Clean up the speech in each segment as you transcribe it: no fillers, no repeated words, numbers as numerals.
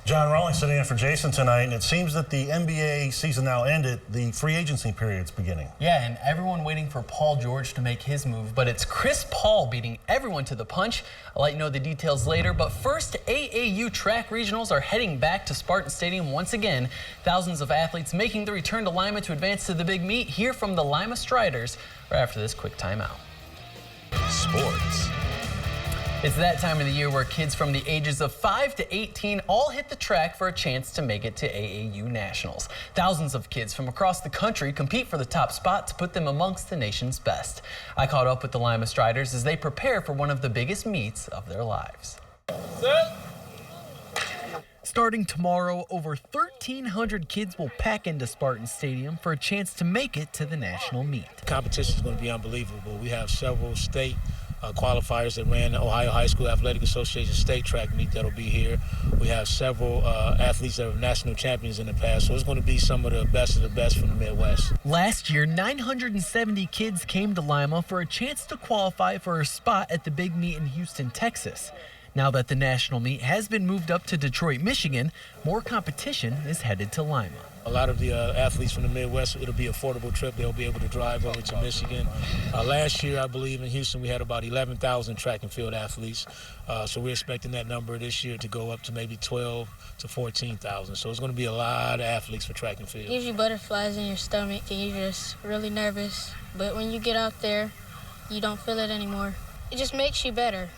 John Rawlings sitting in for Jason tonight, and it seems that the NBA season now ended. The free agency period's beginning. Yeah, and everyone waiting for Paul George to make his move, but it's Chris Paul beating everyone to the punch. I'll let you know the details later, but first, AAU track regionals are heading back to Spartan Stadium once again. Thousands of athletes making the return to Lima to advance to the big meet. Hear from the Lima Striders right after this quick timeout. Sports. It's that time of the year where kids from the ages of 5 to 18 all hit the track for a chance to make it to AAU Nationals. Thousands of kids from across the country compete for the top spot to put them amongst the nation's best. I caught up with the Lima Striders as they prepare for one of the biggest meets of their lives. Starting tomorrow, over 1,300 kids will pack into Spartan Stadium for a chance to make it to the national meet. The competition is going to be unbelievable. We have several state qualifiers that ran the Ohio High School Athletic Association state track meet that'll be here. We have several athletes that are national champions in the past, so it's going to be some of the best from the Midwest. Last year, 970 kids came to Lima for a chance to qualify for a spot at the big meet in Houston, Texas. Now that the national meet has been moved up to Detroit, Michigan, more competition is headed to Lima. A lot of the athletes from the Midwest, it'll be an affordable trip. They'll be able to drive over to Michigan. Last year, I believe, in Houston, we had about 11,000 track and field athletes. So we're expecting that number this year to go up to maybe 12 to 14,000. So it's going to be a lot of athletes for track and field. It gives you butterflies in your stomach and you're just really nervous. But when you get out there, you don't feel it anymore. It just makes you better.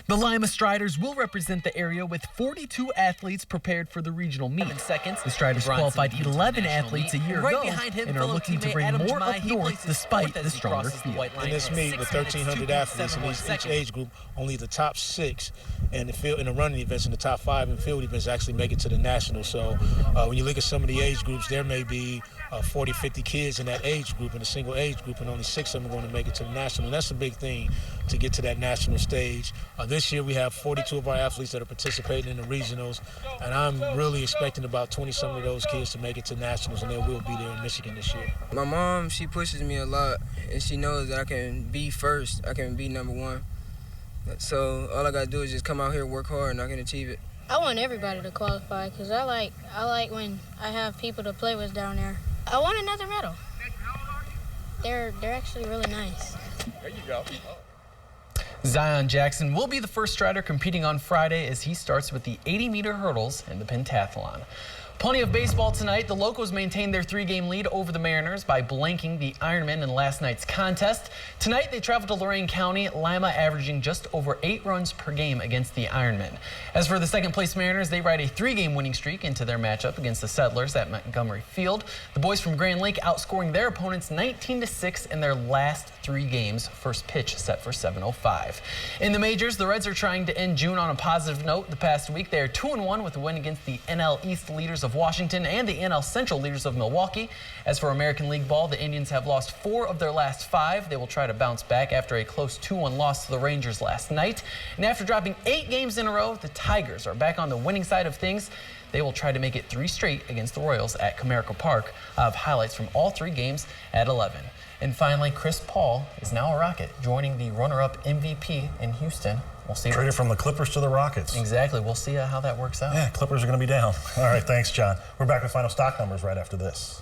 The Lima Striders will represent the area with 42 athletes prepared for the regional meet. The Striders qualified 11 athletes a year ago and are looking to bring more up north despite the stronger field. In this meet with 1,300 athletes in each age group, only the top 6 in the running events and the top 5 in field events actually make it to the national. So when you look at some of the age groups, there may be 40, 50 kids in that age group, in a single age group, and only 6 of them are going to make it to the national. And that's a big thing to get to that national stage. This year we have 42 of our athletes that are participating in the regionals, and I'm really expecting about 20-some of those kids to make it to nationals, and they will be there in Michigan this year. My mom, she pushes me a lot, and she knows that I can be first, I can be number one. So all I gotta do is just come out here, work hard, and I can achieve it. I want everybody to qualify because I like when I have people to play with down there. I want another medal. They're actually really nice. There you go. Zion Jackson will be the first strider competing on Friday as he starts with the 80-meter hurdles and the pentathlon. Plenty of baseball tonight. The Locos maintained their 3-game lead over the Mariners by blanking the Ironmen in last night's contest. Tonight they travel to Lorain County, Lima averaging just over 8 runs per game against the Ironmen. As for the second-place Mariners, they ride a 3-game winning streak into their matchup against the Settlers at Montgomery Field. The boys from Grand Lake outscoring their opponents 19-6 in their last 3 games. First pitch set for 7:05. In the majors, the Reds are trying to end June on a positive note. The past week, they are 2-1 with a win against the NL East leaders of Washington and the NL Central leaders of Milwaukee. As for American League ball, the Indians have lost 4 of their last 5. They will try to bounce back after a close 2-1 loss to the Rangers last night. And after dropping 8 games in a row, the Tigers are back on the winning side of things. They will try to make it 3 straight against the Royals at Comerica Park. I have highlights from all 3 games at 11. And finally, Chris Paul is now a Rocket, joining the runner-up MVP in Houston. We'll see. Traded from the Clippers to the Rockets. Exactly. We'll see how that works out. Yeah, Clippers are going to be down. All right, thanks, John. We're back with final stock numbers right after this.